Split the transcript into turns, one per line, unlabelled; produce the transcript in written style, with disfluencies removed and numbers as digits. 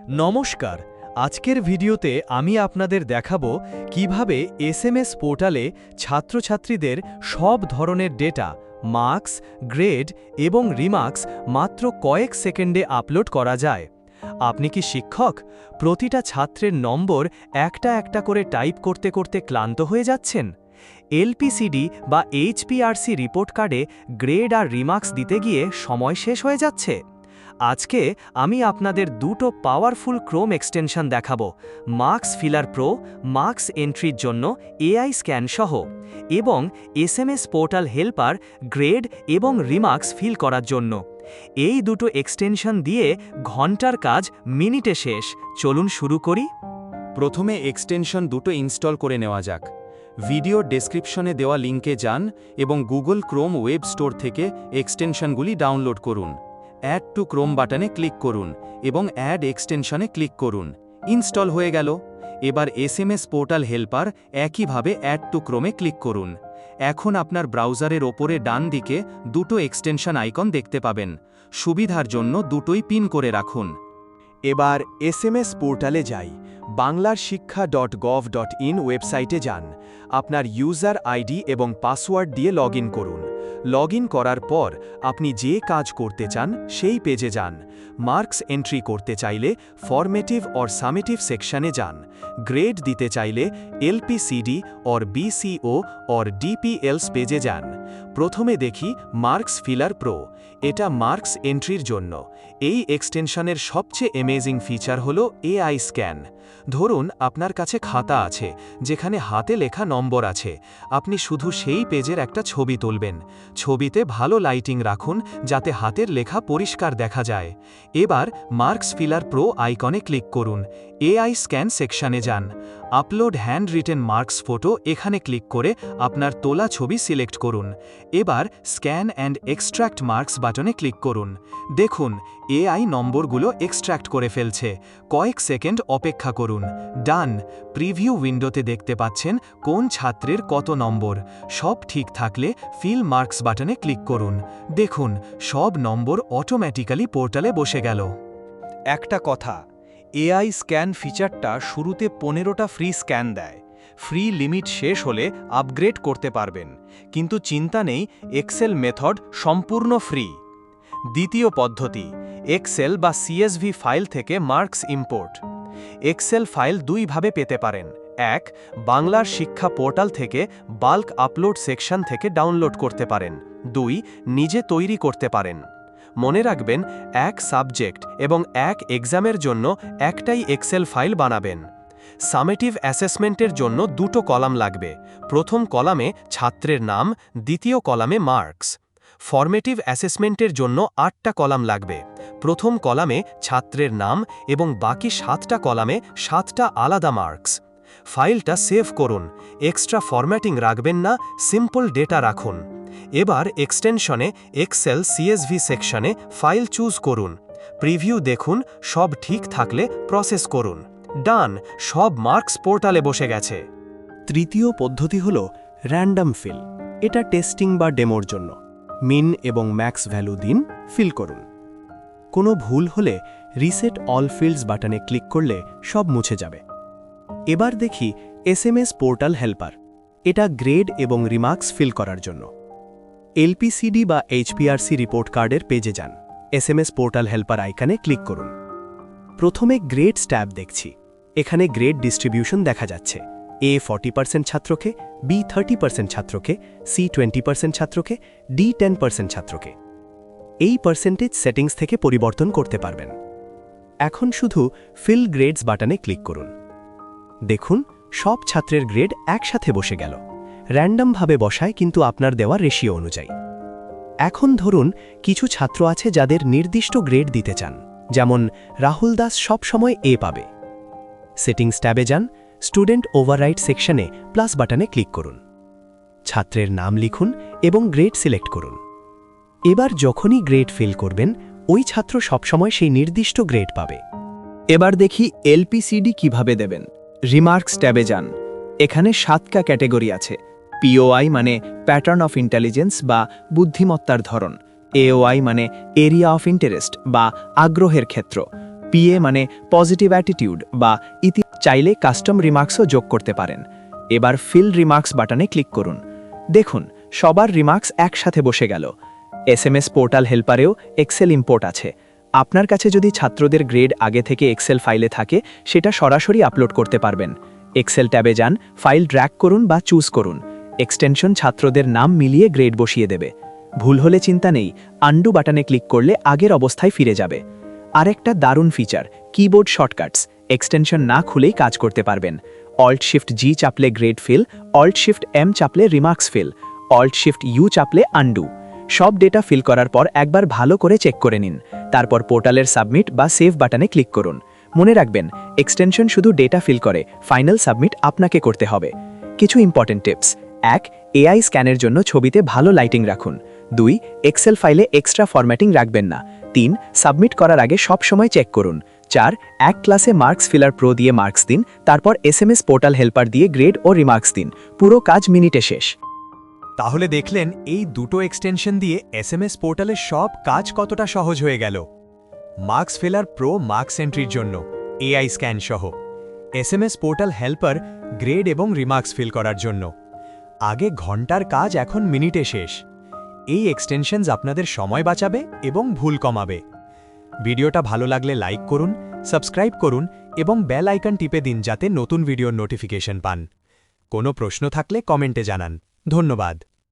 নমস্কার। আজকের ভিডিওতে আমি আপনাদের দেখাবো কিভাবে এসএমএস পোর্টালে ছাত্রছাত্রীদের সব ধরনের ডেটা, মার্কস, গ্রেড এবং রিমার্কস মাত্র কয়েক সেকেন্ডে আপলোড করা যায়। আপনি কি শিক্ষক? প্রতিটা ছাত্রের নম্বর একটা একটা করে টাইপ করতে করতে ক্লান্ত হয়ে যাচ্ছেন? এলপিসিডি বা এইচপিআরসি রিপোর্ট কার্ডে গ্রেড আর রিমার্কস দিতে গিয়ে সময় শেষ হয়ে যাচ্ছে? আজকে আমি আপনাদের দুটো পাওয়ারফুল ক্রোম এক্সটেনশন দেখাবো, মার্কস ফিলার প্রো, মার্কস এন্ট্রির জন্য এআই স্ক্যান সহ, এবং এসএমএস পোর্টাল হেল্পার গ্রেড এবং রিমার্কস ফিল করার জন্য। এই দুটো এক্সটেনশন দিয়ে ঘন্টার কাজ মিনিটে শেষ। চলুন শুরু করি।
প্রথমে এক্সটেনশন দুটো ইনস্টল করে নেওয়া যাক। ভিডিও ডেসক্রিপশনে দেওয়া লিঙ্কে যান এবং গুগল ক্রোম ওয়েব স্টোর থেকে এক্সটেনশনগুলি ডাউনলোড করুন। অ্যাড টু ক্রোম বাটনে ক্লিক করুন এবং অ্যাড এক্সটেনশনে ক্লিক করুন। ইনস্টল হয়ে গেল। এবার এসএমএস পোর্টাল হেল্পার একইভাবে অ্যাড টু ক্রোমে ক্লিক করুন। এখন আপনার ব্রাউজারের ওপরে ডান দিকে দুটো এক্সটেনশন আইকন দেখতে পাবেন। সুবিধার জন্য দুটোই পিন করে রাখুন।
এবার এসএমএস পোর্টালে যাই। banglarshikha.gov.in ওয়েবসাইটে যান। আপনার ইউজার আইডি এবং পাসওয়ার্ড দিয়ে লগইন করুন। লগইন করার পর আপনি যে কাজ করতে চান সেই পেজে যান। মার্কস এন্ট্রি করতে চাইলে ফরমেটিভ অর সামেটিভ সেকশনে যান। গ্রেড দিতে চাইলে এলপিসিডি অর বিসিও অর ডিপিএলস পেজে যান। প্রথমে দেখি মার্কস ফিলার প্রো। এটা মার্কস এন্ট্রির জন্য। এই এক্সটেনশনের সবচেয়ে অ্যামেজিং ফিচার হলো এআই স্ক্যান। ধরুন আপনার কাছে খাতা আছে যেখানে হাতে লেখা নম্বর আছে। আপনি শুধু সেই পেজের একটা ছবি তুলবেন। ছবিতে ভালো লাইটিং রাখুন যাতে হাতের লেখা পরিষ্কার দেখা যায়। এবার মার্কস ফিলার প্রো আইকনে ক্লিক করুন। এআই স্ক্যান সেকশনে যান। Upload hand written marks photo এখানে ক্লিক করে আপনার তোলা ছবি সিলেক্ট করুন। এবার স্ক্যান অ্যান্ড এক্সট্র্যাক্ট মার্কস বাটনে ক্লিক করুন। দেখুন এআই নম্বরগুলো এক্সট্র্যাক্ট করে ফেলছে। কয়েক সেকেন্ড অপেক্ষা করুন। ডান। প্রিভিউ উইন্ডোতে দেখতে পাচ্ছেন কোন ছাত্রের কত নম্বর। সব ঠিক থাকলে ফিল মার্কস বাটনে ক্লিক করুন। দেখুন সব নম্বর অটোমেটিক্যালি পোর্টালে বসে গেল। একটা কথা, এআই স্ক্যান ফিচারটা শুরুতে 15টা ফ্রি স্ক্যান দেয়। ফ্রি লিমিট শেষ হলে আপগ্রেড করতে পারবেন, কিন্তু চিন্তা নেই, এক্সেল মেথড সম্পূর্ণ ফ্রি। দ্বিতীয় পদ্ধতি, এক্সেল বা সিএসভি ফাইল থেকে মার্কস ইম্পোর্ট। এক্সেল ফাইল দুইভাবে পেতে পারেন। এক, বাংলার শিক্ষা পোর্টাল থেকে বাল্ক আপলোড সেকশন থেকে ডাউনলোড করতে পারেন। দুই, নিজে তৈরি করতে পারেন। মনে রাখবেন, এক সাবজেক্ট এবং এক এক্সামের জন্য একটাই এক্সেল ফাইল বানাবেন। সামেটিভ অ্যাসেসমেন্টের জন্য দুটো কলাম লাগবে। প্রথম কলামে ছাত্রের নাম, দ্বিতীয় কলামে মার্কস। ফরমেটিভ অ্যাসেসমেন্টের জন্য 8টা কলাম লাগবে। প্রথম কলামে ছাত্রের নাম এবং বাকি 7টা কলামে 7টা আলাদা মার্কস। ফাইলটা সেভ করুন। এক্সট্রা ফরম্যাটিং রাখবেন না, সিম্পল ডেটা রাখুন। এবার এক্সটেনশনে এক্সেল সিএসভি সেকশনে ফাইল চুজ করুন। প্রিভিউ দেখুন, সব ঠিক থাকলে প্রসেস করুন। ডান, সব মার্কস পোর্টালে বসে গেছে। তৃতীয় পদ্ধতি হল র্যান্ডম ফিল। এটা টেস্টিং বা ডেমোর জন্য। মিন এবং ম্যাক্স ভ্যালু দিন, ফিল করুন। কোনো ভুল হলে রিসেট অল ফিল্ডস বাটনে ক্লিক করলে সব মুছে যাবে। এবার দেখি এসএমএস পোর্টাল হেল্পার। এটা গ্রেড এবং রিমার্কস ফিল করার জন্য। এলপিসিডি বা এইচপিআরসি রিপোর্ট কার্ডের পেজে যান। এসএমএস পোর্টাল হেল্পার আইকনে ক্লিক করুন। প্রথমে গ্রেডস ট্যাব দেখছি। এখানে গ্রেড ডিস্ট্রিবিউশন দেখা যাচ্ছে। এ 40% ছাত্রকে, বি 30% ছাত্রকে, সি 20% ছাত্রকে, ডি 10% ছাত্রকে। এই পার্সেন্টেজ সেটিংস থেকে পরিবর্তন করতে পারবেন। এখন শুধু ফিল গ্রেডস বাটনে ক্লিক করুন। দেখুন সব ছাত্রের গ্রেড একসাথে বসে গেল। র্যান্ডমভাবে বসায়, কিন্তু আপনার দেওয়া রেশিও অনুযায়ী। এখন ধরুন কিছু ছাত্র আছে যাদের নির্দিষ্ট গ্রেড দিতে চান, যেমন রাহুল দাস সব সময় এ পাবে। সেটিংস ট্যাবে যান। স্টুডেন্ট ওভাররাইট সেকশনে প্লাস বাটনে ক্লিক করুন। ছাত্রের নাম লিখুন এবং গ্রেড সিলেক্ট করুন। এবার যখনই গ্রেড ফিল করবেন, ওই ছাত্র সবসময় সেই নির্দিষ্ট গ্রেড পাবে।
এবার দেখি এলপিসিডি কিভাবে দেবেন। রিমার্কস ট্যাবে যান। এখানে 7টা ক্যাটেগরি আছে। পিওআই মানে প্যাটার্ন অফ ইন্টেলিজেন্স বা বুদ্ধিমত্তার ধরন। এওআই মানে এরিয়া অফ ইন্টারেস্ট বা আগ্রহের ক্ষেত্র। পিএ মানে পজিটিভ অ্যাটিটিউড বা চাইলে কাস্টম রিমার্কসও যোগ করতে পারেন। এবার ফিল রিমার্কস বাটনে ক্লিক করুন। দেখুন সবার রিমার্কস একসাথে বসে গেল। এসএমএস পোর্টাল হেল্পারেও এক্সেল ইম্পোর্ট আছে। আপনার কাছে যদি ছাত্রদের গ্রেড আগে থেকে এক্সেল ফাইলে থাকে সেটা সরাসরি আপলোড করতে পারবেন। এক্সেল ট্যাবে যান, ফাইল ড্র্যাগ করুন বা চুজ করুন। এক্সটেনশন ছাত্রদের নাম মিলিয়ে গ্রেড বসিয়ে দেবে। ভুল হলে চিন্তা নেই, আন্ডু বাটনে ক্লিক করলে আগের অবস্থায় ফিরে যাবে। আরেকটা দারুণ ফিচার, কিবোর্ড শর্টকাটস। এক্সটেনশন না খুলেই কাজ করতে পারবেন। অল্ট শিফট জি চাপলে grade fill, alt shift M চাপলে remarks fill, alt shift U চাপলে আন্ডু। সব ডেটা ফিল করার পর একবার ভালো করে চেক করে নিন। তারপর পোর্টালের সাবমিট বা সেভ বাটনে ক্লিক করুন। মনে রাখবেন, এক্সটেনশন শুধু ডেটা ফিল করে, ফাইনাল সাবমিট আপনাকে করতে হবে। কিছু ইম্পর্টেন্ট টিপস: 1. এআই স্ক্যানের জন্য ছবিতে ভালো লাইটিং রাখুন। 2. এক্সেল ফাইলে এক্সট্রা ফরম্যাটিং রাখবেন না। 3. সাবমিট করার আগে সব সময় চেক করুন। 4. এক ক্লাসে মার্কস ফিলার প্রো দিয়ে মার্কস দিন, তারপর এসএমএস পোর্টাল হেল্পার দিয়ে গ্রেড ও রিমার্কস দিন। পুরো কাজ মিনিটে শেষ।
তাহলে দেখলেন এই দুটো এক্সটেনশন দিয়ে এসএমএস পোর্টালের সব কাজ কতটা সহজ হয়ে গেল। মার্কস ফিলার প্রো মার্কস এন্ট্রির জন্য, এআই স্ক্যান সহ, এসএমএস পোর্টাল হেল্পার গ্রেড এবং রিমার্কস ফিল করার জন্য। আগে ঘন্টার কাজ এখন মিনিটে শেষ। এই এক্সটেনশনস আপনাদের সময় বাঁচাবে এবং ভুল কমাবে। ভিডিওটা ভালো লাগলে লাইক করুন, সাবস্ক্রাইব করুন এবং বেল আইকন টিপে দিন যাতে নতুন ভিডিওর নোটিফিকেশন পান। কোনো প্রশ্ন থাকলে কমেন্টে জানান। ধন্যবাদ।